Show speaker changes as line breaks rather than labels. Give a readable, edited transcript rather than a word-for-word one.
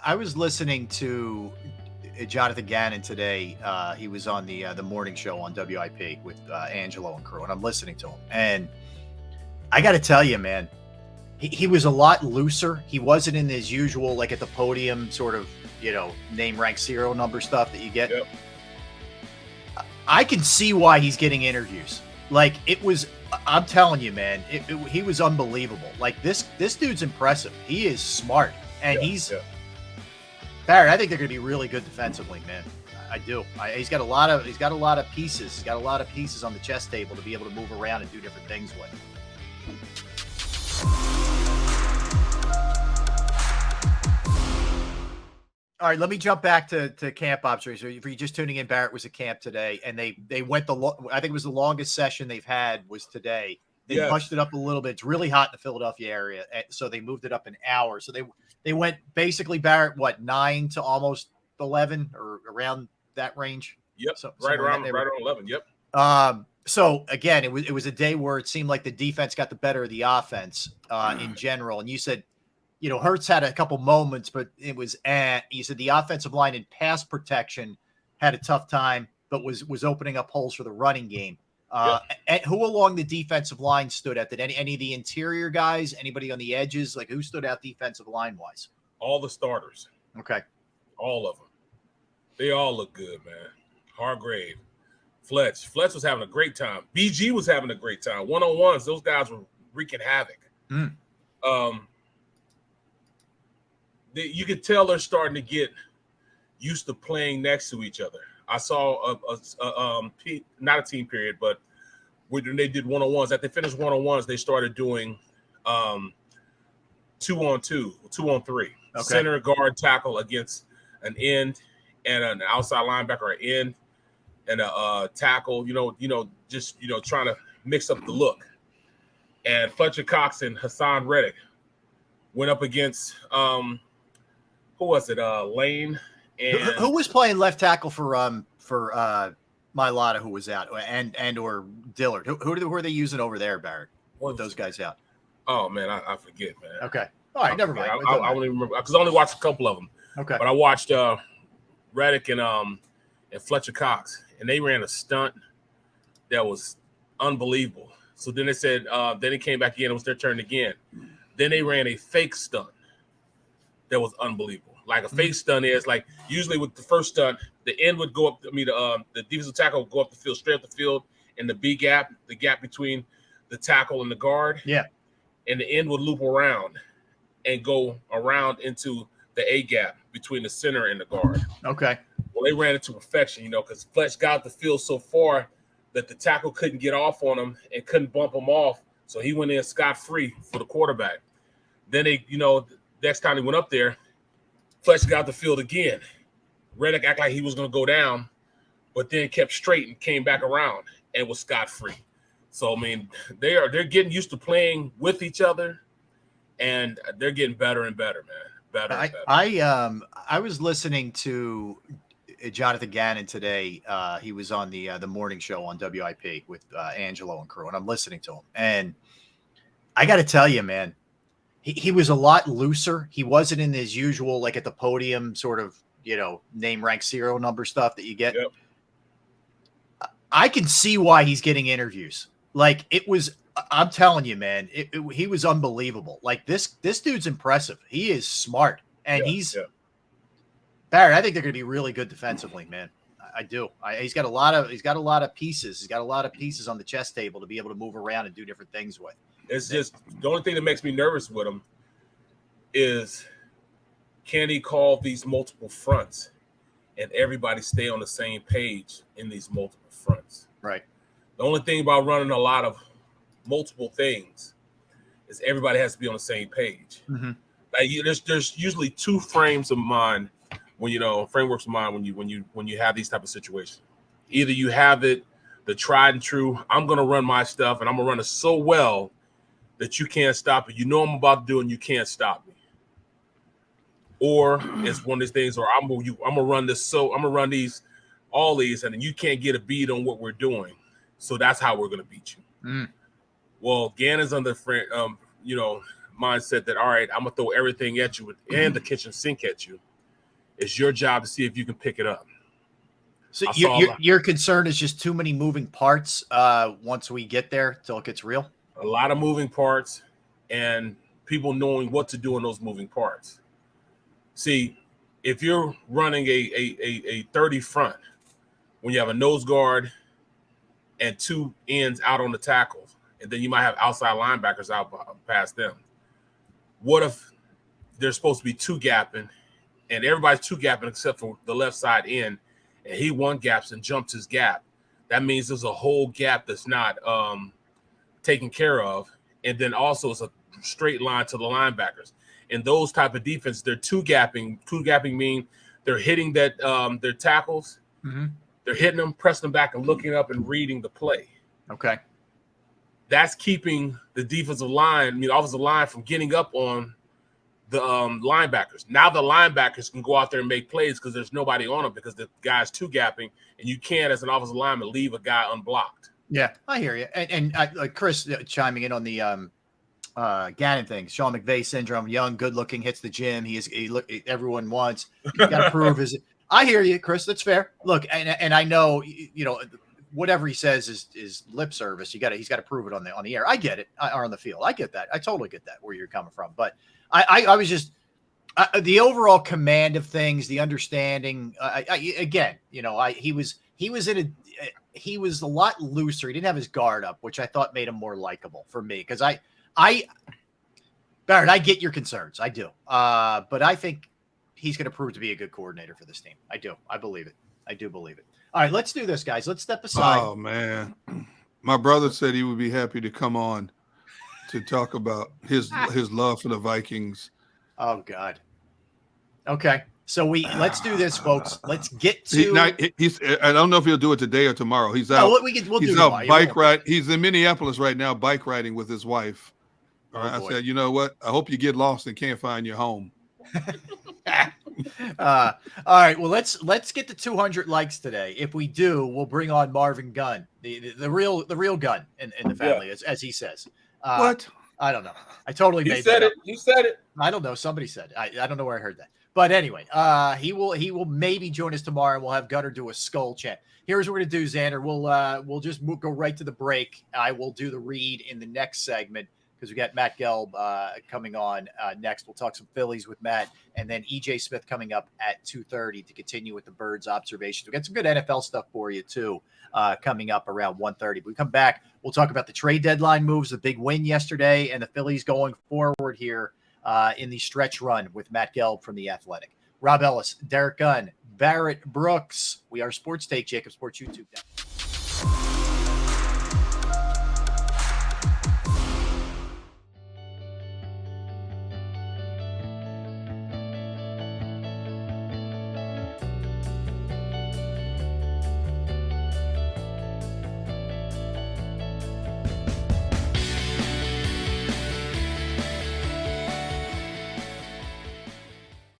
I was listening to Jonathon Gannon today. He was on the morning show on WIP with Angelo and crew, and I'm listening to him. And I got to tell you, man, he was a lot looser. He wasn't in his usual, like at the podium, sort of, name, rank, serial number stuff that you get.
Yep.
I can see why he's getting interviews. Like I'm telling you, man, he was unbelievable. Like this dude's impressive. He is smart, and Barrett, I think they're going to be really good defensively, man. I do. He's got a lot of pieces. He's got a lot of pieces on the chess table to be able to move around and do different things with. All right, let me jump back to camp observation. If you're just tuning in, Barrett was at camp today, and they went I think it was the longest session they've had was today. They pushed it up a little bit. It's really hot in the Philadelphia area, so they moved it up an hour. So they went basically, Barrett, 9 to almost 11 or around that range.
Yep,
so,
right around 11. Yep.
So again, it was a day where it seemed like the defense got the better of the offense in general. And you said, Hurts had a couple moments, but it was you said the offensive line in pass protection had a tough time, but was opening up holes for the running game. And who along the defensive line stood out? Did any of the interior guys, anybody on the edges, like who stood out defensive line wise?
All the starters.
Okay.
All of them. They all look good, man. Hargrave, Fletch was having a great time. BG was having a great time. One-on-ones, those guys were wreaking havoc. You could tell they're starting to get used to playing next to each other. I saw not a team period, but when they did one-on-ones, after they finished one-on-ones, they started doing 2-on-2, 2-on-3. Okay. Center, guard, tackle against an end and an outside linebacker, an end and a tackle, just trying to mix up the look. And Fletcher Cox and Hassan Reddick went up against who was it? Lane and
who was playing left tackle for Mailata, who was out, and or Dillard. Who were they using over there, Barrett? What those guys out?
Oh man, I forget, man.
Okay, all right, never mind.
I don't even remember because I only watched a couple of them.
Okay,
but I watched Reddick and Fletcher Cox, and they ran a stunt that was unbelievable. So then they said, then it came back again. It was their turn again. Then they ran a fake stunt that was unbelievable. Like a fake stunt is like usually with the first stunt, the end would go up. The defensive tackle would go up the field, straight up the field, and the gap between the tackle and the guard.
Yeah. And
the end would loop around and go around into the A gap between the center and the guard.
Okay.
Well, they ran it to perfection, because Fletch got the field so far that the tackle couldn't get off on him and couldn't bump him off. So he went in scot-free for the quarterback. Then next time he went up there, Fletch got the field again. Reddick acted like he was going to go down, but then kept straight and came back around and was scot-free. So, they're getting used to playing with each other, and they're getting better and better, man. Better and better.
I was listening to Jonathon Gannon today. He was on the morning show on WIP with Angelo and crew, and I'm listening to him. And I got to tell you, man, he was a lot looser. He wasn't in his usual, like at the podium, sort of, name, rank, serial number stuff that you get.
Yep.
I can see why he's getting interviews. Like I'm telling you, man, he was unbelievable. Like this dude's impressive. He is smart, and Barrett, I think they're going to be really good defensively, man. I do. He's got a lot of pieces. He's got a lot of pieces on the chess table to be able to move around and do different things with.
It's just the only thing that makes me nervous with him is, can he call these multiple fronts and everybody stay on the same page in these multiple fronts?
Right.
The only thing about running a lot of multiple things is everybody has to be on the same page.
Mm-hmm.
Like there's usually two frameworks of mind when you have these type of situations. Either you have the tried and true, I'm gonna run my stuff and I'm gonna run it so well that you can't stop it. I'm about to do it and you can't stop me. Or it's one of these things where I'm gonna run this, so I'm gonna run all these, and then you can't get a beat on what we're doing. So that's how we're gonna beat you.
Mm.
Well, Gannon's on the mindset that, all right, I'm gonna throw everything at you and the kitchen sink at you, It's your job to see if you can pick it up.
So your concern is just too many moving parts once we get there till it gets real?
A lot of moving parts and people knowing what to do in those moving parts. See, if you're running a 30 front, when you have a nose guard and 2 ends out on the tackles, and then you might have outside linebackers out past them. What if they're supposed to be 2 gapping, and everybody's 2 gapping except for the left side end, and he 1 gaps and jumps his gap? That means there's a whole gap that's not taken care of, and then also it's a straight line to the linebackers. In those type of defense, they're 2 gapping. 2 gapping mean they're hitting that their tackles.
Mm-hmm.
They're hitting them, pressing them back, and looking up and reading the play.
Okay.
That's keeping the offensive line from getting up on the linebackers. Now the linebackers can go out there and make plays because there's nobody on them because the guy's 2 gapping, and you can't, as an offensive lineman, leave a guy unblocked.
Yeah, I hear you. And Chris chiming in on the Gannon thing, Sean McVay syndrome, young, good looking, hits the gym. Everyone wants. You got to prove his. I hear you, Chris. That's fair. Look, and I know whatever he says is lip service. He's got to prove it on the air. I get it. Or on the field. I get that. I totally get that where you're coming from. But I was just the overall command of things, the understanding. He was a lot looser. He didn't have his guard up, which I thought made him more likable for me because Barrett, I get your concerns. I do. But I think he's going to prove to be a good coordinator for this team. I do. I believe it. I do believe it. All right, let's do this, guys. Let's step aside.
Oh, man. My brother said he would be happy to come on to talk about his love for the Vikings.
Oh, God. Okay. So let's do this, folks. Let's get to.
I don't know if he'll do it today or tomorrow. He's out.
No, he's out
bike ride. He's in Minneapolis right now, bike riding with his wife. I said, you know what? I hope you get lost and can't find your home.
All right. Well, let's get to 200 likes today. If we do, we'll bring on Marvin Gunn, the real gun in the family, as he says.
What?
I don't know. I totally made
that
up.
You said it.
I don't know. Somebody said it. I don't know where I heard that. But anyway, he will maybe join us tomorrow, and we'll have Gunner do a skull chant. Here's what we're gonna do, Xander. We'll just go right to the break. I will do the read in the next segment because we got Matt Gelb coming on next. We'll talk some Phillies with Matt, and then EJ Smith coming up at 2:30 to continue with the Birds observations. We got some good NFL stuff for you too coming up around 1:30. But we come back, we'll talk about the trade deadline moves, the big win yesterday, and the Phillies going forward here in the stretch run with Matt Gelb from The Athletic. Rob Ellis, Derek Gunn, Barrett Brooks. We are Sports Take, JAKIB Sports YouTube.